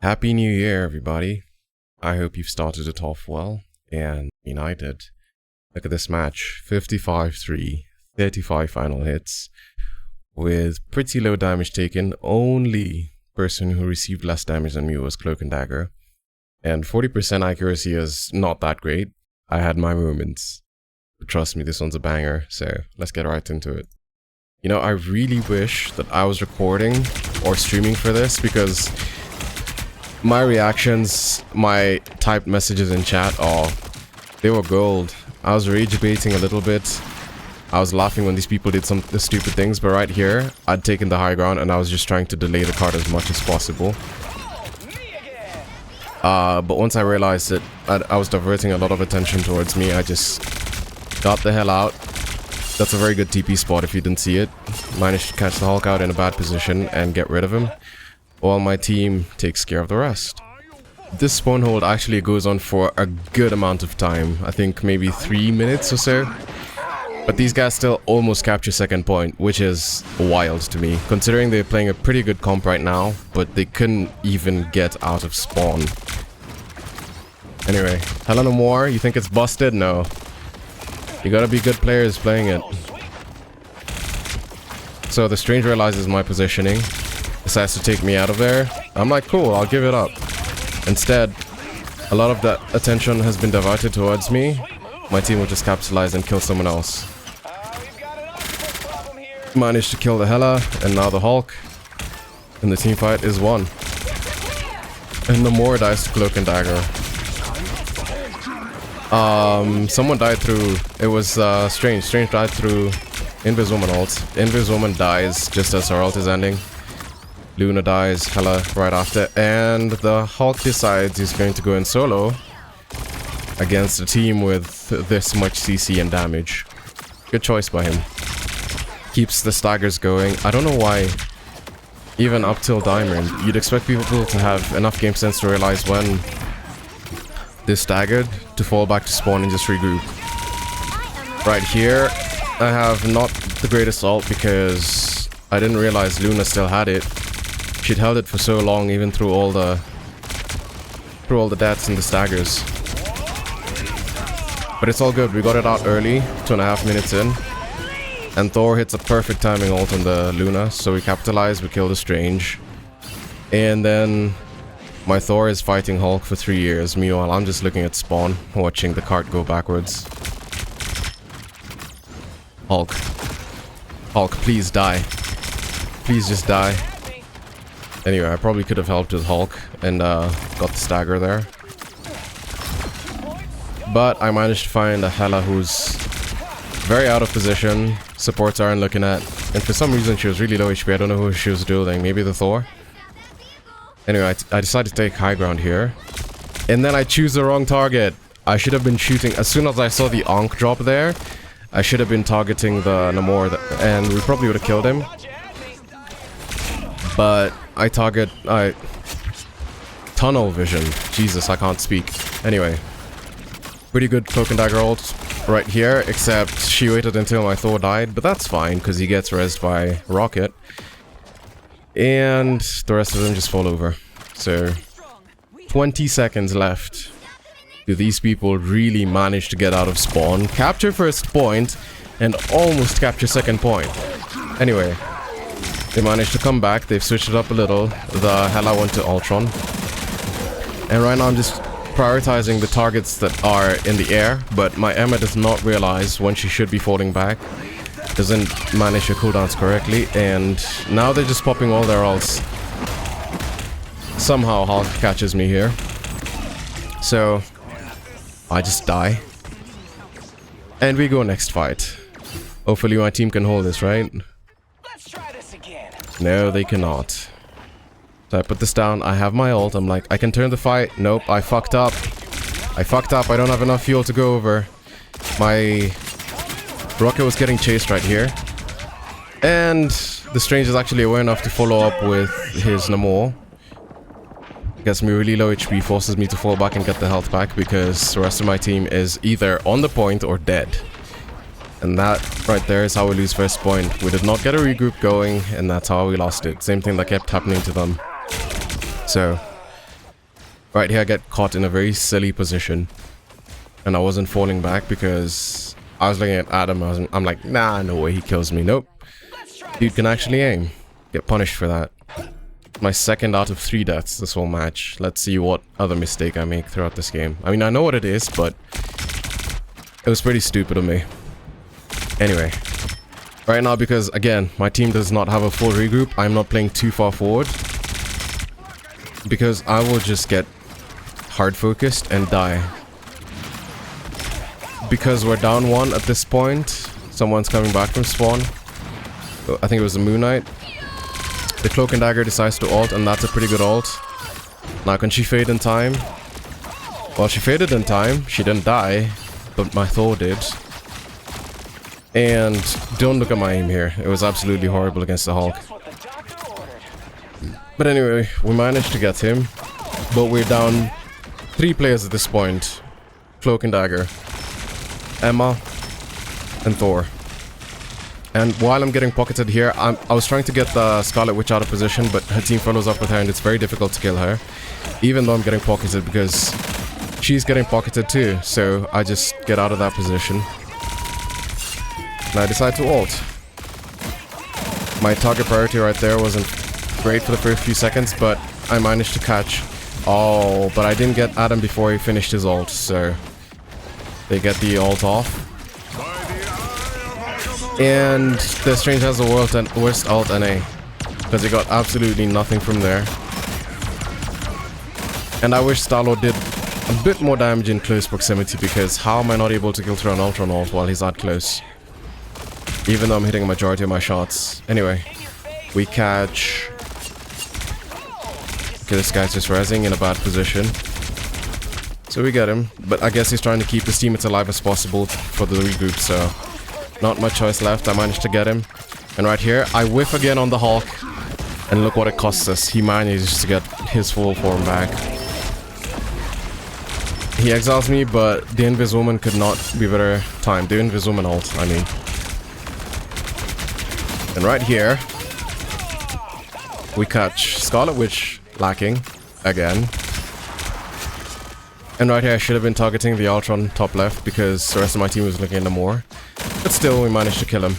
Happy New Year, everybody. I hope you've started it off well, and I did. Look at this match, 55-3, 35 final hits, with pretty low damage taken. Only person who received less damage than me was Cloak and Dagger, and 40% accuracy is not that great. I had my moments, but trust me, this one's a banger, so let's get right into it. I really wish that I was recording or streaming for this, because my reactions, my typed messages in chat, they were gold. I was rage baiting a little bit. I was laughing when these people did some stupid things, but right here, I'd taken the high ground and I was just trying to delay the card as much as possible. But once I realized that I was diverting a lot of attention towards me, I just got the hell out. That's a very good TP spot if you didn't see it. Managed to catch the Hulk out in a bad position and get rid of him, while my team takes care of the rest. This spawn hold actually goes on for a good amount of time. I think maybe 3 minutes or so. But these guys still almost capture second point, which is wild to me, considering they're playing a pretty good comp right now, but they couldn't even get out of spawn. Anyway, Hella no more? You think it's busted? No. You gotta be good players playing it. So the Strange realizes my positioning, decides to take me out of there. I'm like, cool, I'll give it up. Instead, a lot of that attention has been diverted towards me. My team will just capitalize and kill someone else. Managed to kill the Hela, and now the Hulk. And the team fight is won. And no more dies to Cloak and Dagger. Someone died through... It was Strange. Strange died through Invis Woman ult. Invis Woman dies just as her ult is ending. Luna dies, Hela right after, and the Hulk decides he's going to go in solo against a team with this much CC and damage. Good choice by him. Keeps the staggers going. I don't know why, even up till Diamond, you'd expect people to have enough game sense to realize when they're staggered to fall back to spawn and just regroup. Right here, I have not the greatest ult because I didn't realize Luna still had it. She'd held it for so long, even through all the deaths and the staggers. But it's all good. We got it out early, 2.5 minutes in, and Thor hits a perfect timing ult on the Luna, so we capitalize. We kill the Strange, and then my Thor is fighting Hulk for 3 years. Meanwhile, I'm just looking at spawn, watching the cart go backwards. Hulk, please die. Please just die. Anyway, I probably could have helped with Hulk and got the stagger there. But I managed to find a Hela who's very out of position. Supports aren't looking at. And for some reason she was really low HP. I don't know who she was dueling. Maybe the Thor? Anyway, I decided to take high ground here. And then I choose the wrong target. I should have been shooting. As soon as I saw the Ankh drop there, I should have been targeting the Namor. And we probably would have killed him. But I tunnel vision. Jesus, I can't speak. Anyway, pretty good Cloak and Dagger ult right here, except she waited until my Thor died, but that's fine because he gets rezzed by Rocket. And the rest of them just fall over. So, 20 seconds left. Do these people really manage to get out of spawn, capture first point, and almost capture second point? Anyway, they managed to come back. They've switched it up a little. The Hela went to Ultron. And right now I'm just prioritizing the targets that are in the air, but my Emma does not realize when she should be falling back. Doesn't manage her cooldowns correctly, and now they're just popping all their ults. Somehow Hulk catches me here. So I just die. And we go next fight. Hopefully my team can hold this, right? No, they cannot. So I put this down. I have my ult. I'm like, I can turn the fight. Nope, I fucked up. I don't have enough fuel to go over. My Rocket was getting chased right here. And the Strange is actually aware enough to follow up with his Namor. Gets me really low HP, forces me to fall back and get the health back because the rest of my team is either on the point or dead. And that right there is how we lose first point. We did not get a regroup going, and that's how we lost it. Same thing that kept happening to them. So, Right here I get caught in a very silly position. And I wasn't falling back because I was looking at Adam. I'm like, nah, no way he kills me. Nope. Dude can actually aim. Get punished for that. My second out of 3 deaths this whole match. Let's see what other mistake I make throughout this game. I mean, I know what it is, but it was pretty stupid of me. Anyway. Right now, because again, my team does not have a full regroup, I'm not playing too far forward. Because I will just get hard focused and die. Because we're down 1 at this point. Someone's coming back from spawn. I think it was the Moon Knight. The Cloak and Dagger decides to ult, and that's a pretty good ult. Now can she fade in time? Well, she faded in time. She didn't die, but my Thor did. And don't look at my aim here. It was absolutely horrible against the Hulk. But anyway, we managed to get him. But we're down 3 players at this point. Cloak and Dagger, Emma, and Thor. And while I'm getting pocketed here, I was trying to get the Scarlet Witch out of position, but her team follows up with her and it's very difficult to kill her. Even though I'm getting pocketed because she's getting pocketed too. So I just get out of that position. And I decide to ult. My target priority right there wasn't great for the first few seconds, but I managed to catch. Oh, but I didn't get Adam before he finished his ult, so they get the ult off. And the Strange has the worst ult NA, because he got absolutely nothing from there. And I wish STARLORD did a bit more damage in close proximity, because how am I not able to kill through an Ultron ult while he's that close? Even though I'm hitting a majority of my shots. Anyway, we catch... Okay, this guy's just rezzing in a bad position. So we get him, but I guess he's trying to keep his teammates alive as possible for the regroup, so... Not much choice left, I managed to get him. And right here, I whiff again on the Hulk. And look what it costs us. He manages to get his full form back. He exiles me, but the Invis Woman could not be better timed. The Invis Woman ult, I mean. And right here, we catch Scarlet Witch lacking again. And right here, I should have been targeting the Ultron top left because the rest of my team was looking into more. But still, we managed to kill him.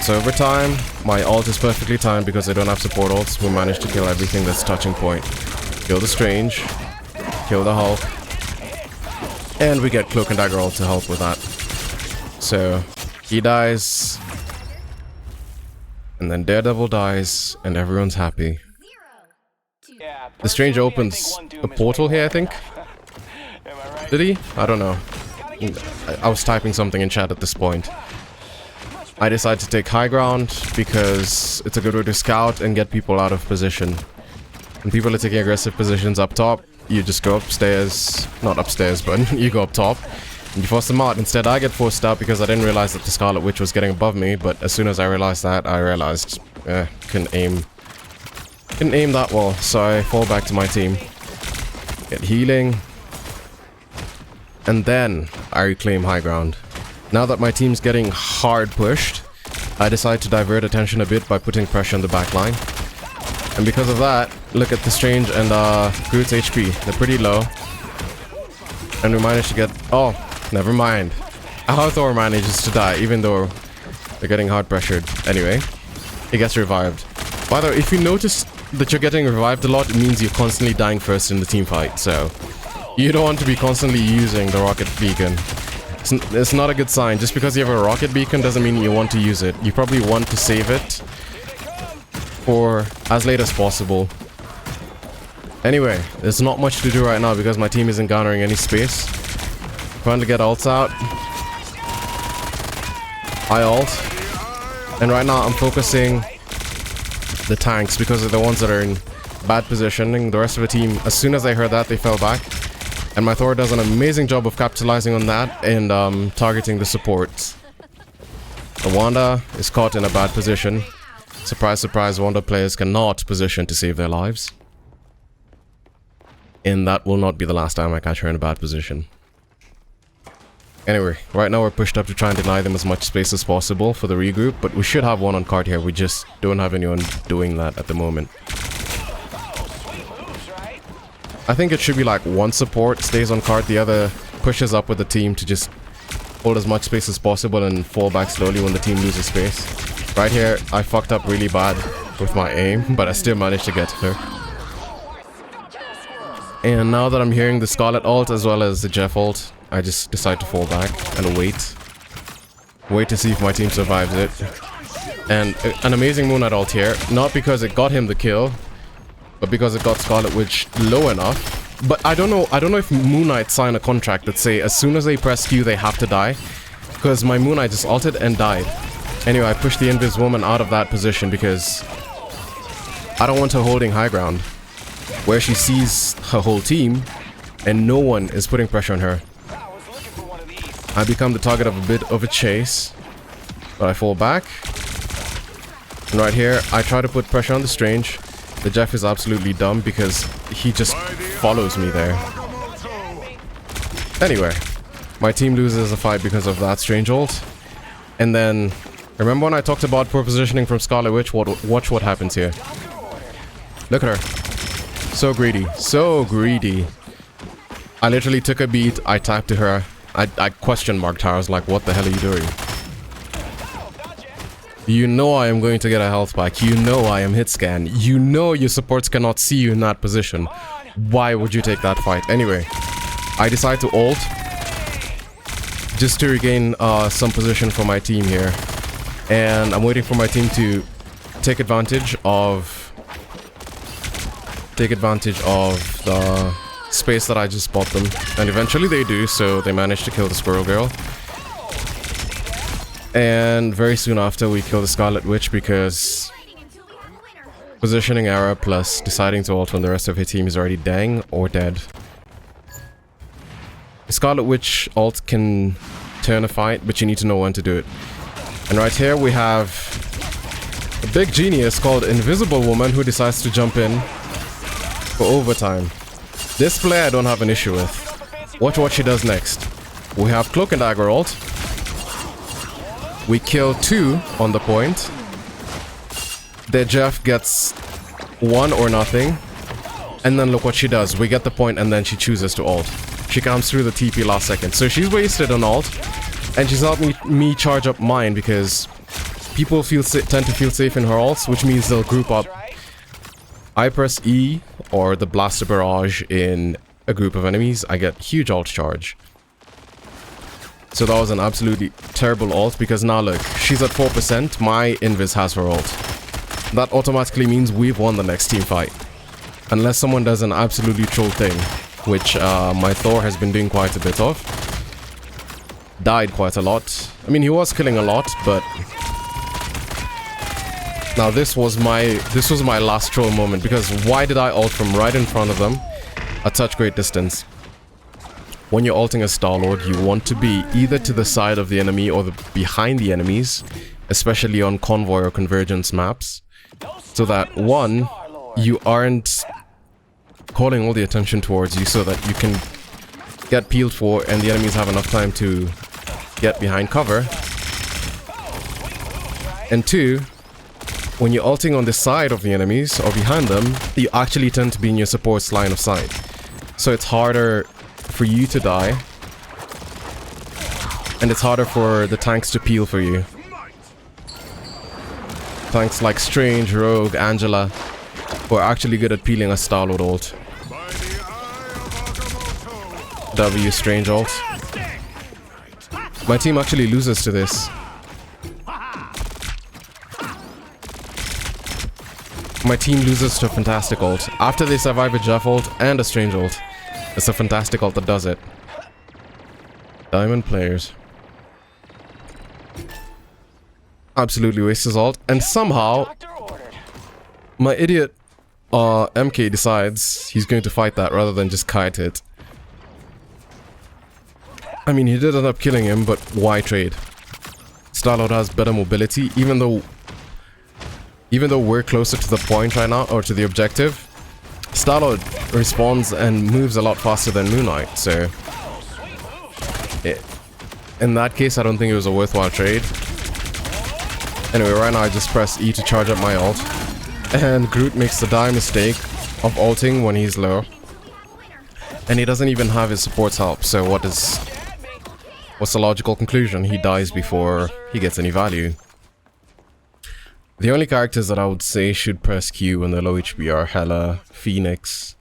So over time, my ult is perfectly timed because I don't have support ults. We managed to kill everything that's touching point. Kill the Strange, kill the Hulk, and we get Cloak and Dagger ult to help with that. So he dies, and then Daredevil dies, and everyone's happy. The Strange opens a portal here, I think. Did he? I don't know. I was typing something in chat at this point. I decided to take high ground because it's a good way to scout and get people out of position. When people are taking aggressive positions up top, you just go upstairs. Not upstairs, but you go up top. And you force them out. Instead, I get forced out because I didn't realize that the Scarlet Witch was getting above me. But as soon as I realized that, I realized couldn't aim that well. So I fall back to my team. Get healing. And then I reclaim high ground. Now that my team's getting hard pushed, I decide to divert attention a bit by putting pressure on the back line. And because of that, look at the Strange and Groot's HP. They're pretty low. And we managed to get... Oh, never mind. Our Thor manages to die, even though they're getting hard pressured. Anyway, he gets revived. By the way, if you notice that you're getting revived a lot, it means you're constantly dying first in the team fight, so... You don't want to be constantly using the rocket beacon. It's not a good sign. Just because you have a rocket beacon doesn't mean you want to use it. You probably want to save it for as late as possible. Anyway, there's not much to do right now because my team isn't garnering any space. Trying to get ults out. I ult. And right now I'm focusing the tanks because they're the ones that are in bad positioning. The rest of the team, as soon as they heard that, they fell back. And my Thor does an amazing job of capitalizing on that and targeting the supports. The Wanda is caught in a bad position. Surprise, surprise, Wanda players cannot position to save their lives. And that will not be the last time I catch her in a bad position. Anyway, right now we're pushed up to try and deny them as much space as possible for the regroup, but we should have one on card here. We just don't have anyone doing that at the moment. I think it should be like one support stays on cart, the other pushes up with the team to just hold as much space as possible and fall back slowly when the team loses space. Right here, I fucked up really bad with my aim, but I still managed to get to her. And now that I'm hearing the Scarlet ult as well as the Jeff ult, I just decide to fall back and wait. Wait to see if my team survives it. And an amazing Moon Knight ult here, not because it got him the kill, but because it got Scarlet Witch low enough. But I don't know if Moon Knight signed a contract that say as soon as they press Q they have to die. Because my Moon Knight just ulted and died. Anyway, I pushed the Invis Woman out of that position because I don't want her holding high ground, where she sees her whole team and no one is putting pressure on her. I become the target of a bit of a chase, but I fall back. And right here, I try to put pressure on the Strange. The Jeff is absolutely dumb because he just follows me there. Anyway, my team loses a fight because of that Strange ult. And then, remember when I talked about poor positioning from Scarlet Witch? Watch what happens here. Look at her. So greedy. So greedy. I literally took a beat. I tapped to her. I question marked her. I was like, what the hell are you doing? You know I am going to get a health pack. You know I am hit scan. You know your supports cannot see you in that position. Why would you take that fight? Anyway, I decide to ult just to regain some position for my team here. And I'm waiting for my team to take advantage of the space that I just bought them. And eventually they do, so they manage to kill the Squirrel Girl. And very soon after we kill the Scarlet Witch because positioning error plus deciding to ult when the rest of her team is already dang or dead. The Scarlet Witch ult can turn a fight, but you need to know when to do it. And right here we have a big genius called Invisible Woman who decides to jump in for overtime. This play I don't have an issue with. Watch what she does next. We have Cloak and Dagger ult. We kill 2 on the point. The Jeff gets 1 or nothing. And then look what she does. We get the point and then she chooses to ult. She comes through the TP last second. So she's wasted an ult. And she's helped me charge up mine because people tend to feel safe in her ults, which means they'll group up. I press E or the Blaster Barrage in a group of enemies. I get huge ult charge. So that was an absolutely terrible ult because now look, she's at 4%, my Invis has her ult. That automatically means we've won the next team fight. Unless someone does an absolutely troll thing, which my Thor has been doing quite a bit of. Died quite a lot. I mean, he was killing a lot, but... Now this was my last troll moment because why did I ult from right in front of them at such great distance? When you're ulting a STARLORD, you want to be either to the side of the enemy or behind the enemies, especially on convoy or convergence maps, so that one, you aren't calling all the attention towards you so that you can get peeled for and the enemies have enough time to get behind cover. And 2, when you're ulting on the side of the enemies or behind them, you actually tend to be in your support's line of sight. So it's harder for you to die, and it's harder for the tanks to peel for you. Tanks like Strange, Rogue, Angela, who are actually good at peeling a STARLORD ult. W Strange ult. My team actually loses to this. My team loses to a fantastic ult. After they survive a Jeff ult and a Strange ult, it's a fantastic ult that does it. Diamond players. Absolutely wastes his ult. And somehow, my idiot MK decides he's going to fight that rather than just kite it. I mean, he did end up killing him, but why trade? STARLORD has better mobility, even though we're closer to the point right now, or to the objective. STARLORD responds and moves a lot faster than Moon Knight, so... in that case, I don't think it was a worthwhile trade. Anyway, right now I just press E to charge up my ult. And Groot makes the dire mistake of ulting when he's low. And he doesn't even have his support's help, so what's the logical conclusion? He dies before he gets any value. The only characters that I would say should press Q when they're low HP are Hela, Phoenix.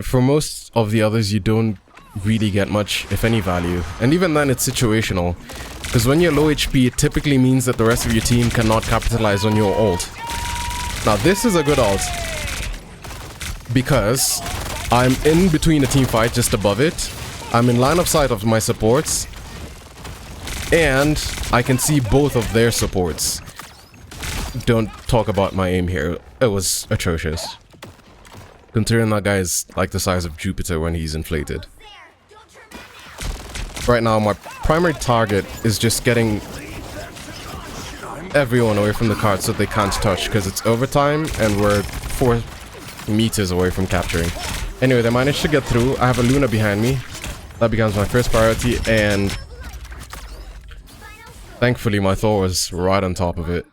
For most of the others, you don't really get much, if any, value. And even then, it's situational. Because when you're low HP, it typically means that the rest of your team cannot capitalize on your ult. Now, this is a good ult. Because I'm in between a team fight just above it. I'm in line of sight of my supports. And I can see both of their supports. Don't talk about my aim here. It was atrocious. Considering that guy is like the size of Jupiter when he's inflated. Right now, my primary target is just getting everyone away from the cart so they can't touch, because it's overtime and we're 4 meters away from capturing. Anyway, they managed to get through. I have a Luna behind me. That becomes my first priority, and thankfully my Thor was right on top of it.